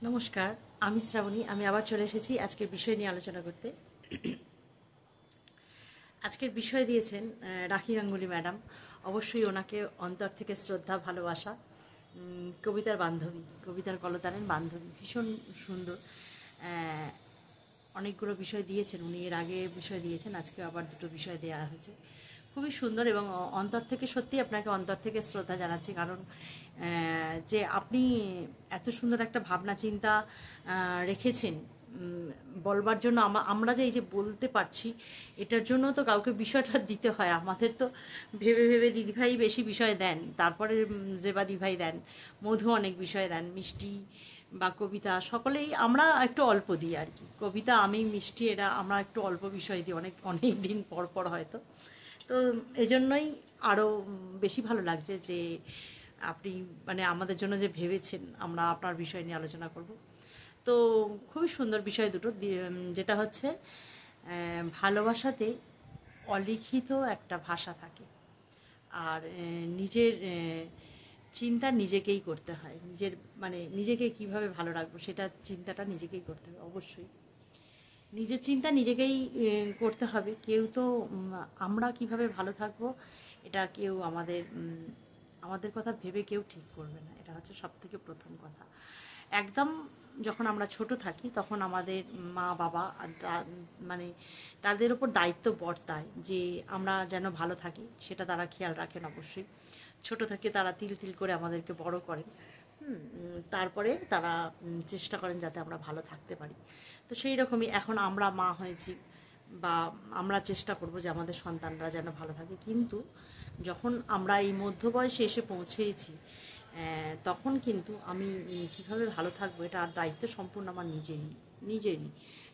নমস্কার, আমি শ্রাবণী। আমি আবার চলে এসেছি আজকের বিষয় নিয়ে আলোচনা করতে। আজকের বিষয় দিয়েছেন রাখি গাঙ্গুলি ম্যাডাম। অবশ্যই ওনাকে অন্তর থেকে শ্রদ্ধা, ভালোবাসা। কবিতার বান্ধবী, কবিতার কলতানের বান্ধবী, ভীষণ সুন্দর। অনেকগুলো বিষয় দিয়েছেন উনি, এর আগে বিষয় দিয়েছেন, আজকে আবার দুটো বিষয় দেওয়া হয়েছে। খুবই সুন্দর এবং অন্তর থেকে সত্যি আপনাকে অন্তর থেকে শ্রদ্ধা জানাচ্ছি। কারণ যে আপনি এত সুন্দর একটা ভাবনা চিন্তা রেখেছেন বলবার জন্য, আমরা যে এই যে বলতে পারছি, এটার জন্য তো কাউকে বিষয়টা দিতে হয়। আমাদের তো ভেবে ভেবে দিদিভাই বেশি বিষয় দেন, তারপরে জেবা দিদিভাই দেন, মধু অনেক বিষয় দেন, মিষ্টি বা কবিতা সকলেই আমরা একটু অল্প দিই আর কি। কবিতা, আমি, মিষ্টি, এরা আমরা একটু অল্প বিষয় দিই অনেক অনেক দিন পর পর হয়তো। তো এই জন্যই আরও বেশি ভালো লাগছে যে আপনি মানে আমাদের জন্য যে ভেবেছেন আমরা আপনার বিষয় নিয়ে আলোচনা করব। তো খুবই সুন্দর বিষয় দুটো, যেটা হচ্ছে ভালোবাসাতে অলিখিত একটা ভাষা থাকে। আর নিজের চিন্তা নিজেকেই করতে হয়। নিজের মানে নিজেকে কিভাবে ভালো রাখবো সেটা চিন্তাটা নিজেকেই করতে হবে অবশ্যই। নিজের চিন্তা নিজেকেই করতে হবে। কেউ তো আমরা কিভাবে ভালো থাকবো এটা কেউ আমাদের কথা ভেবে কেউ ঠিক করবে না। এটা হচ্ছে সব থেকে প্রথম কথা। একদম যখন আমরা ছোট থাকি তখন আমাদের মা বাবা মানে তাদের ওপর দায়িত্ব বর্তায় যে আমরা যেন ভালো থাকি, সেটা তারা খেয়াল রাখেন অবশ্যই। ছোট থেকে তারা তিল তিল করে আমাদেরকে বড় করেন। তারপরে তারা চেষ্টা করেন যাতে আমরা ভালো থাকতে পারি। তো সেই রকমই এখন আমরা মা হয়েছি বা আমরা চেষ্টা করব যে আমাদের সন্তানরা যেন ভালো থাকে। কিন্তু যখন আমরা এই মধ্য বয়সে এসে পৌঁছেছি, তখন কিন্তু আমি কীভাবে ভালো থাকবো এটা আর দায়িত্ব সম্পূর্ণ আমার নিজেরই।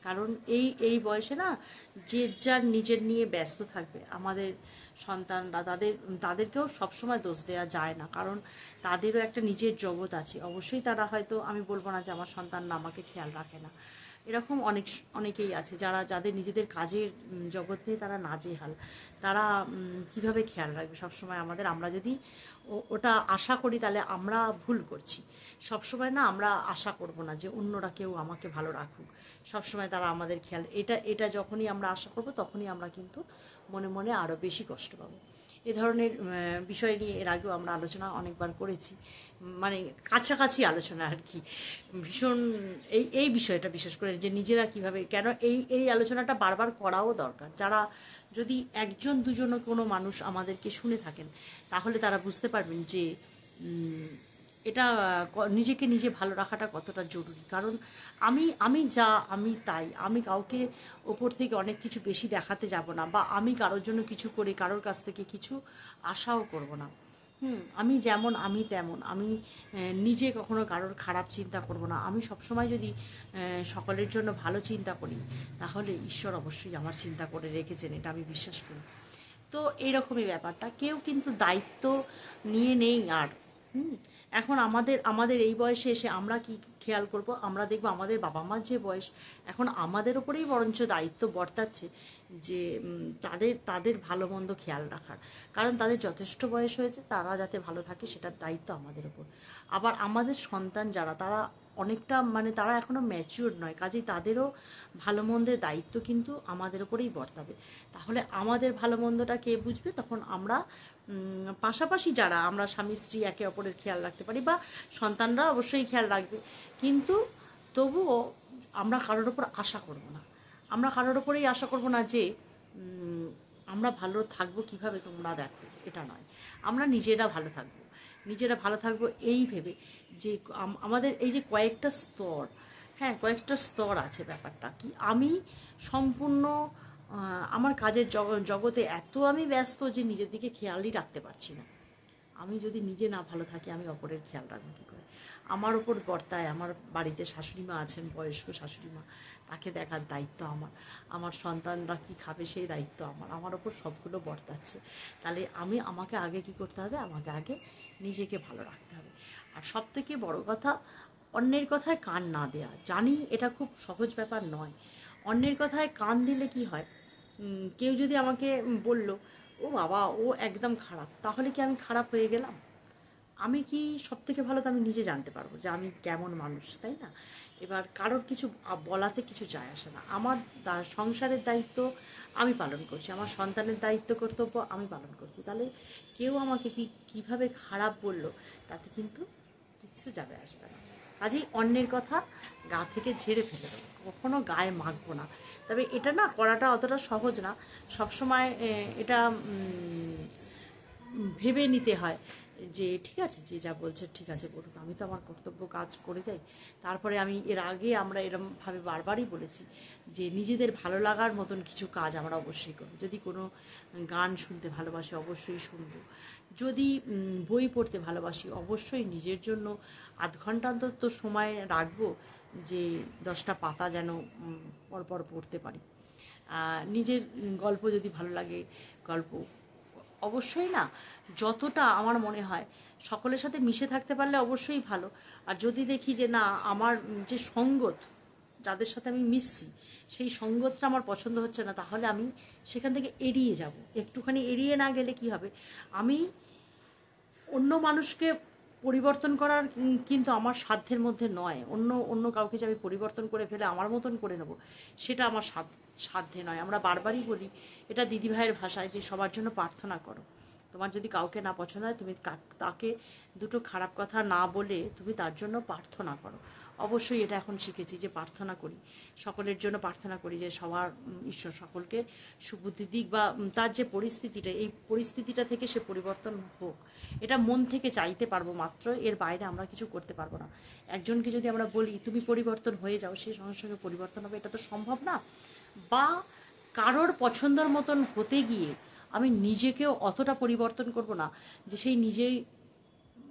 কারণ এই এই বয়সে না, যে যার নিজের নিয়ে ব্যস্ত থাকবে। আমাদের সন্তানরা তাদেরকেও সবসময় দোষ দেওয়া যায় না, কারণ তাদেরও একটা নিজের জগৎ আছে। অবশ্যই তারা হয়তো, আমি বলবো না যে আমার সন্তানরা আমাকে খেয়াল রাখে না, এরকম অনেকেই আছে যাদের নিজেদের কাজের জগৎ নিয়ে তারা নাজেহাল। তারা কিভাবে খেয়াল রাখবে সবসময় আমাদের? আমরা যদি ওটা আশা করি তাহলে আমরা ভুল করছি। সবসময় না আমরা আশা করব না যে অন্যরা কেউ আমাকে ভালো রাখুক, সবসময় তারা আমাদের খেয়াল, এটা এটা যখনই আমরা আশা করব তখনই আমরা কিন্তু মনে মনে আরও বেশি কষ্ট পাবো। এ ধরনের বিষয় নিয়ে এর আগেও আমরা আলোচনা অনেকবার করেছি, মানে কাছাকাছি আলোচনা আর কি। ভীষণ এই এই বিষয়টা বিশেষ করে যে নিজেরা কিভাবে, কেন এই এই আলোচনাটা বারবার করাও দরকার। যারা যদি একজন দুজনও কোনো মানুষ আমাদেরকে শুনে থাকেন, তাহলে তারা বুঝতে পারবেন যে এটা নিজেকে নিজে ভালো রাখাটা কতটা জরুরি। কারণ আমি তাই, আমি কাউকে ওপর থেকে অনেক কিছু বেশি দেখাতে যাব না, বা আমি কারোর জন্য কিছু করে কারোর কাছ থেকে কিছু আশাও করব না। আমি যেমন আমি তেমন, আমি নিজে কখনো কারোর খারাপ চিন্তা করব না। আমি সবসময় যদি সকলের জন্য ভালো চিন্তা করি, তাহলে ঈশ্বর অবশ্যই আমার চিন্তা করে রেখেছেন, এটা আমি বিশ্বাস করি। তো এইরকমই ব্যাপারটা, কেউ কিন্তু দায়িত্ব নিয়ে নেই আর। এখন আমাদের আমাদের এই বয়সে এসে আমরা কি খেয়াল করব? আমরা দেখব আমাদের বাবা মার যে বয়স, এখন আমাদের ওপরেই বরঞ্চ দায়িত্ব বর্তাচ্ছে যে তাদের তাদের ভালো মন্দ খেয়াল রাখার। কারণ তাদের যথেষ্ট বয়স হয়েছে, তারা যাতে ভালো থাকে সেটার দায়িত্ব আমাদের ওপর। আবার আমাদের সন্তান যারা, তারা অনেকটা মানে তারা এখনও ম্যাচিওর নয়, কাজেই তাদেরও ভালো মন্দের দায়িত্ব কিন্তু আমাদের ওপরেই বর্তাবে। তাহলে আমাদের ভালো মন্দটা কে বুঝবে? তখন আমরা পাশাপাশি যারা আমরা স্বামী স্ত্রী একে অপরের খেয়াল রাখতে পারি, বা সন্তানরা অবশ্যই খেয়াল রাখবে, কিন্তু তবুও আমরা কারোর ওপর আশা করব না। আমরা কারোর ওপরেই আশা করব না যে আমরা ভালো থাকবো কিভাবে তোমরা দেখো, এটা নয়। আমরা নিজেরা ভালো থাকবো এই ভেবে যে আমাদের এই যে কয়েকটা স্তর, হ্যাঁ কয়েকটা স্তর আছে। ব্যাপারটা কি, আমি সম্পূর্ণ আমার কাজের জগতে এত আমি ব্যস্ত যে নিজের দিকে খেয়ালই রাখতে পারছি না। আমি যদি নিজে না ভালো থাকি, আমি অপরের খেয়াল রাখবো কী করে? আমার ওপর বর্তায়, আমার বাড়িতে শাশুড়ি মা আছেন, বয়স্ক শাশুড়ি মা, তাকে দেখার দায়িত্ব আমার। আমার সন্তানরা কী খাবে সেই দায়িত্ব আমার ওপর সবগুলো বর্তাচ্ছে। তাহলে আমাকে আগে কি করতে হবে? আমাকে আগে নিজেকে ভালো রাখতে হবে। আর সবথেকে বড় কথা, অন্যের কথায় কান না দেয়া। জানি এটা খুব সহজ ব্যাপার নয়। অন্যের কথায় কান দিলে কি হয়, কেউ যদি আমাকে বলল, ও বাবা ও একদম খারাপ, তাহলে কি আমি খারাপ হয়ে গেলাম? আমি কি সব থেকে ভালো তো আমি নিজে জানতে পারবো যে আমি কেমন মানুষ, তাই না? এবার কারোর কিছু বলাতে কিছু যায় আসে না। আমার সংসারের দায়িত্ব আমি পালন করছি, আমার সন্তানের দায়িত্ব কর্তব্য আমি পালন করছি। তাহলে কেউ আমাকে কীভাবে খারাপ বললো তাতে কিন্তু কিচ্ছু যাবে আসবে না। কাজেই অন্যের কথা গা থেকে ঝেড়ে ফেলে দেবো, কখনো গায়ে মাখবো না। তবে এটা না করাটা অতটা সহজ না, সবসময় এটা ভেবে নিতে হয় যে ঠিক আছে, যে যা বলছে ঠিক আছে বলুক, আমি তো আমার কর্তব্য কাজ করে যাই। তারপরে আমি এর আগে আমরা এরমভাবে বারবারই বলেছি যে নিজেদের ভালো লাগার মতন কিছু কাজ আমরা অবশ্যই করব। যদি কোনো গান শুনতে ভালোবাসি অবশ্যই শুনবো, যদি বই পড়তে ভালোবাসি অবশ্যই নিজের জন্য আধ ঘন্টা অন্তত সময় রাখবো যে 10টা পাতা যেন পরপর পড়তে পারি। নিজের গল্প যদি ভালো লাগে গল্প অবশ্যই না, যতটা আমার মনে হয় সকলের সাথে মিশে থাকতে পারলে অবশ্যই ভালো। আর যদি দেখি যে না, আমার যে সঙ্গত, যাদের সাথে আমি মিশছি সেই সঙ্গতটা আমার পছন্দ হচ্ছে না, তাহলে আমি সেখান থেকে এড়িয়ে যাব। একটুখানি এড়িয়ে না গেলে কি হবে, আমি অন্য মানুষকে পরিবর্তন করার কিন্তু আমার সাধ্যের মধ্যে নয়। অন্য অন্য কাউকে যে আমি পরিবর্তন করে ফেলে আমার মতন করে নেব, সেটা আমার সাধ্যে নয়। আমরা বারবারই বলি এটা দিদিভাইয়ের ভাষায় যে সবার জন্য প্রার্থনা করো। তোমার যদি কাউকে না পছন্দ হয়, তুমি তাকে দুটো খারাপ কথা না বলে তুমি তার জন্য প্রার্থনা করো। অবশ্যই এটা এখন শিখেছি যে প্রার্থনা করি, সকলের জন্য প্রার্থনা করি যে সবার ঈশ্বর সকলকে সুবুদ্ধি দিক, বা তার যে পরিস্থিতিটা, এই পরিস্থিতিটা থেকে সে পরিবর্তন হোক, এটা মন থেকে চাইতে পারবো মাত্র। এর বাইরে আমরা কিছু করতে পারবো না। একজনকে যদি আমরা বলি তুমি পরিবর্তন হয়ে যাও, সেই সঙ্গে সঙ্গে পরিবর্তন হবে, এটা তো সম্ভব না। বা কারোর পছন্দর মতন হতে গিয়ে আমি নিজেকেও অতটা পরিবর্তন করব না যে সেই নিজেই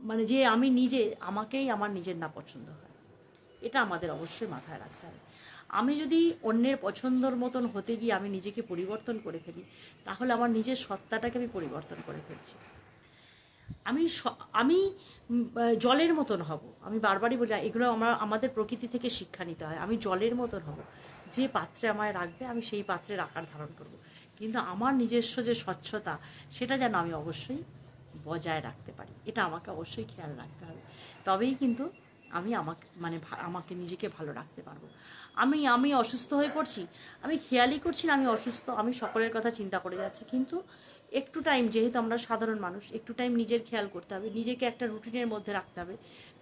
মানে যে আমি নিজে আমাকেই আমার নিজের না পছন্দ হয়। এটা আমাদের অবশ্যই মাথায় রাখতে হবে। আমি যদি অন্যের পছন্দর মতন হতে গিয়ে আমি নিজেকে পরিবর্তন করে ফেলি, তাহলে আমার নিজের সত্তাটাকে আমি পরিবর্তন করে ফেলছি। আমি আমি জলের মতন হব। আমি বারবারই বলি এগুলো আমাদের প্রকৃতি থেকে শিক্ষা নিতে হয়। আমি জলের মতন হব, যে পাত্রে আমায় রাখবে আমি সেই পাত্রের আকার ধারণ করব। কিন্তু আমার নিজস্ব যে স্বচ্ছতা, সেটা যেন আমি অবশ্যই বজায় রাখতে পারি। এটা আমাকে অবশ্যই খেয়াল রাখতে হবে। তবেই কিন্তু আমি আমাকে নিজেকে ভালো রাখতে পারবো। আমি অসুস্থ হয়ে পড়ছি, আমি খেয়ালই করছি না আমি অসুস্থ, আমি সকলের কথা চিন্তা করে যাচ্ছি। কিন্তু একটু টাইম, যেহেতু আমরা সাধারণ মানুষ, একটু টাইম নিজের খেয়াল করতে হবে, নিজেকে একটা রুটিনের মধ্যে রাখতে হবে।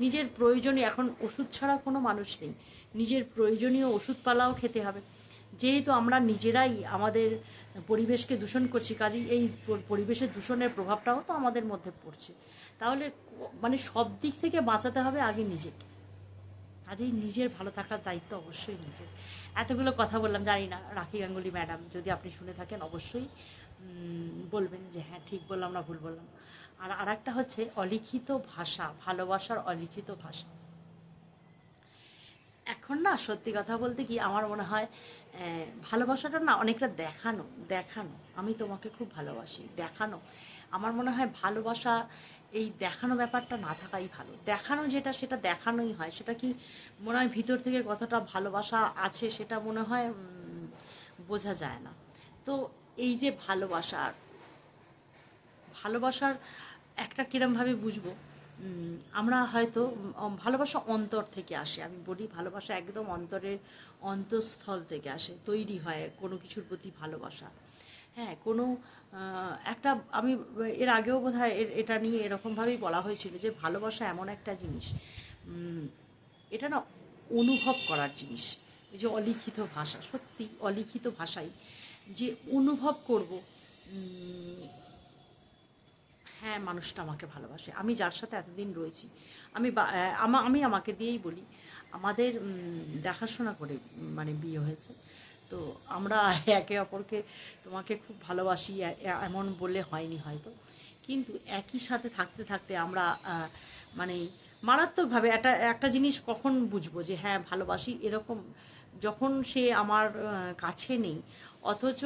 নিজের প্রয়োজনীয়, এখন ওষুধ ছাড়া কোনো মানুষ নেই, নিজের প্রয়োজনীয় ওষুধপালাও খেতে হবে। যেহেতু আমরা নিজেরাই আমাদের পরিবেশকে দূষণ করছি, কাজেই এই পরিবেশের দূষণের প্রভাবটাও তো আমাদের মধ্যে পড়ছে। তাহলে সব দিক থেকে বাঁচাতে হবে আগে নিজেকে। কাজেই নিজের ভালো থাকার দায়িত্ব অবশ্যই নিজের। এতগুলো কথা বললাম, জানি না রাখি গাঙ্গুলি ম্যাডাম যদি আপনি শুনে থাকেন অবশ্যই বলবেন যে হ্যাঁ ঠিক বললাম না ভুল বললাম। আর একটা হচ্ছে অলিখিত ভাষা, ভালোবাসার অলিখিত ভাষা। এখন না সত্যি কথা বলতে কি আমার মনে হয় ভালোবাসাটা না অনেকটা দেখানো দেখানো, আমি তোমাকে খুব ভালোবাসি দেখানো। আমার মনে হয় ভালোবাসা এই দেখানো ব্যাপারটা না থাকাই ভালো। দেখানো যেটা, সেটা দেখানোই হয়। সেটা কি মনে হয় ভিতর থেকে কতটা ভালোবাসা আছে সেটা মনে হয় বোঝা যায় না। তো এই যে ভালোবাসার ভালোবাসার একটা কিরমভাবে বুঝবো, আমরা হয়তো ভালোবাসা অন্তর থেকে আসে। আমি বলি ভালোবাসা একদম অন্তরের অন্তঃস্থল থেকে আসে, তৈরি হয় কোনো কিছুর প্রতি ভালোবাসা। হ্যাঁ, কোনো একটা আমি এর আগেও বোধহয় এটা নিয়ে এরকমভাবেই বলা হয়েছিল যে ভালোবাসা এমন একটা জিনিস, এটা না অনুভব করার জিনিস। এই যে অলিখিত ভাষা, সত্যি অলিখিত ভাষাই যে অনুভব করব হ্যাঁ মানুষটা আমাকে ভালোবাসে। আমি যার সাথে এতদিন রয়েছি, আমি আমাকে দিয়েই বলি, আমাদের দেখাশোনা করে বিয়ে হয়েছে। তো আমরা একে অপরকে তোমাকে খুব ভালোবাসি এমন বললে হয়নি হয়তো, কিন্তু একই সাথে থাকতে থাকতে আমরা মারাত্মকভাবে একটা জিনিস কখন বুঝবো যে হ্যাঁ ভালোবাসি, এরকম যখন সে আমার কাছে নেই, অথচ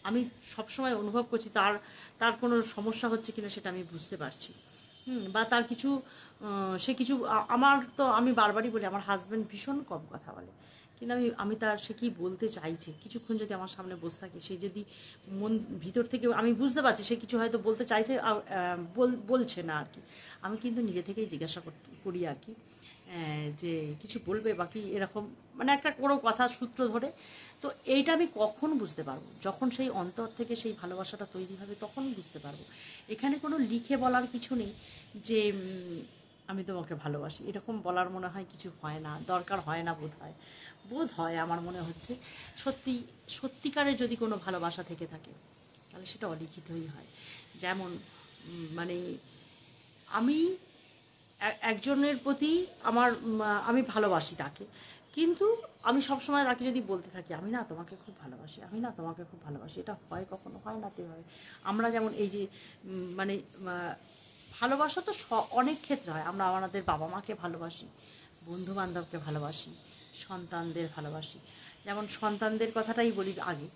আমি সবসময় অনুভব করছি তার তার কোনো সমস্যা হচ্ছে কিনা সেটা আমি বুঝতে পারছি। বা তার কিছু সে কিছু আমার তো আমি বারবারই বলি আমার হাজব্যান্ড ভীষণ কম কথা বলে, কিন্তু আমি তার সে কী বলতে চাইছে কিছুক্ষণ যদি আমার সামনে বসে থাকে, সে যদি মন ভিতর থেকে আমি বুঝতে পারছি সে কিছু হয়তো বলতে চাইছে, বলছে না আর কি, আমি কিন্তু নিজে থেকেই জিজ্ঞাসা করি আর কি, যে কিছু বলবে বাকি এরকম, মানে একটা কোনো কথা সূত্র ধরে। তো এইটা আমি কখন বুঝতে পারবো? যখন সেই অন্তর থেকে সেই ভালোবাসাটা তৈরি হবে তখন বুঝতে পারবো। এখানে কোনো লিখে বলার কিছু নেই যে আমি তোমাকে ভালোবাসি, এরকম বলার মনে হয় কিছু হয় না, দরকার হয় না বোধ হয় আমার মনে হচ্ছে। সত্যিকারের যদি কোনো ভালোবাসা থেকে থাকে তাহলে সেটা অলিখিতই হয়। যেমন মানে আমি একজনের প্রতি আমি ভালোবাসি তাকে, কিন্তু আমি সবসময় তাকে যদি বলতে থাকি আমি না তোমাকে খুব ভালোবাসি, আমি না তোমাকে খুব ভালোবাসি, এটা হয় কখনো? হয় না। তেভাবে আমরা যেমন এই যে মানে ভালোবাসা তো অনেক ক্ষেত্রে হয়। আমরা আমাদের বাবা মাকে ভালোবাসি, বন্ধু বান্ধবকে ভালোবাসি, সন্তানদের ভালোবাসি। যেমন সন্তানদের কথাটাই বলি আগে,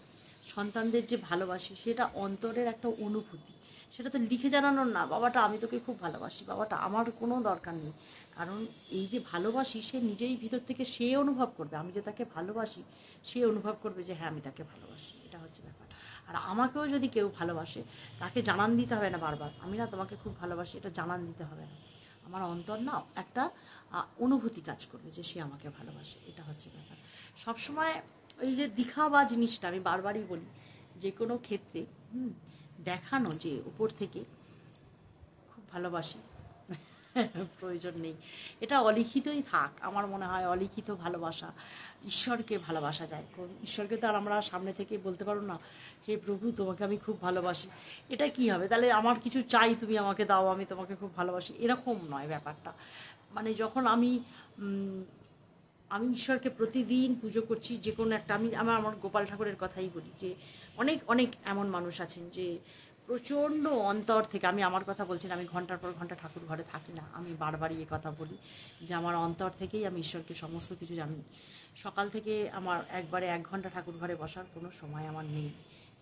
সন্তানদের যে ভালোবাসি সেটা অন্তরের একটা অনুভূতি, সেটা তো লিখে জানানোর না, বাবাটা আমি তোকে খুব ভালোবাসি, বাবাটা আমার কোনো দরকার নেই। কারণ এই যে ভালোবাসি সে নিজেই ভিতর থেকে সে অনুভব করবে, আমি যে তাকে ভালোবাসি সে অনুভব করবে যে হ্যাঁ আমি তাকে ভালোবাসি, এটা হচ্ছে ব্যাপার। আর আমাকেও যদি কেউ ভালোবাসে তাকে জানান দিতে হবে না বারবার আমি না তোমাকে খুব ভালোবাসি, এটা জানান দিতে হবে না। আমার অন্তর না একটা অনুভূতি কাজ করবে যে সে আমাকে ভালোবাসে, এটা হচ্ছে ব্যাপার। সবসময় ওই যে দিখাবা জিনিসটা আমি বারবারই বলি, যে কোনো ক্ষেত্রে দেখানো যে উপর থেকে খুব ভালোবাসি প্রয়োজন নেই, এটা অলিখিতই থাক। আমার মনে হয় অলিখিত ভালোবাসা, ঈশ্বরকে ভালোবাসা যায়। ঈশ্বরকে তো আর আমরা সামনে থেকে বলতে পারো না হে প্রভু তোমাকে আমি খুব ভালোবাসি, এটা কি হবে? তাহলে আমার কিছু চাই তুমি আমাকে দাও, আমি তোমাকে খুব ভালোবাসি, এরকম নয় ব্যাপারটা। মানে যখন আমি ঈশ্বরকে প্রতিদিন পুজো করছি, যে কোনো একটা আমার গোপাল ঠাকুরের কথাই বলি, যে অনেক অনেক এমন মানুষ আছেন যে প্রচণ্ড অন্তর থেকে, আমি আমার কথা বলছি না, আমি ঘন্টার পর ঘন্টা ঠাকুর ঘরে থাকি না, আমি বারবারই এ কথা বলি যে আমার অন্তর থেকেই আমি ঈশ্বরকে সমস্ত কিছু জানি। সকাল থেকে আমার একবারে 1 ঘন্টা ঠাকুর ঘরে বসার কোনো সময় আমার নেই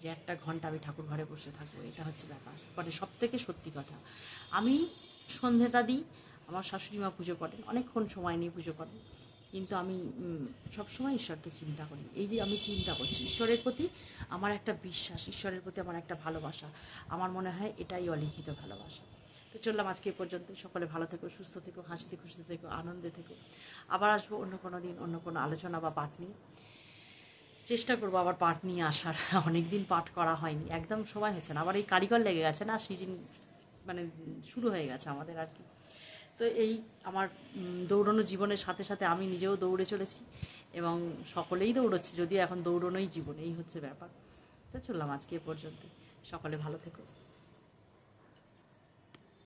যে 1 ঘন্টা আমি ঠাকুর ঘরে বসে থাকবো, এটা হচ্ছে ব্যাপার। মানে সব থেকে সত্যি কথা, আমি সন্ধেটা দিই, আমার শাশুড়ি মা পুজো করেন, অনেকক্ষণ সময় নিয়ে পুজো করেন, কিন্তু আমি সবসময় ঈশ্বরকে চিন্তা করি। এই যে আমি চিন্তা করছি ঈশ্বরের প্রতি আমার একটা বিশ্বাস, ঈশ্বরের প্রতি আমার একটা ভালোবাসা, আমার মনে হয় এটাই অলিখিত ভালোবাসা। তো চললাম আজকে এ পর্যন্ত। সকলে ভালো থেকো, সুস্থ থেকো, হাসতে খুশিতে থেকো, আনন্দে থেকো। আবার আসবো অন্য কোনো দিন অন্য কোনো আলোচনা বা পাঠ নিয়ে, চেষ্টা করবো আবার পাঠ নিয়ে আসার। অনেক দিন পাঠ করা হয়নি, একদম সময় হচ্ছে না, আবার এই কারিগর লেগে গেছে না, সিজন মানে শুরু হয়ে গেছে আমাদের আর কি। তো এই আমার দৌড়ানো জীবনের সাথে সাথে আমি নিজেও দৌড়ে চলেছি এবং সকলেই দৌড়চ্ছে, যদিও এখন দৌড়ানোই জীবন, এই হচ্ছে ব্যাপার। তো চললাম আজকে এ পর্যন্ত। সকলে ভালো থেকো।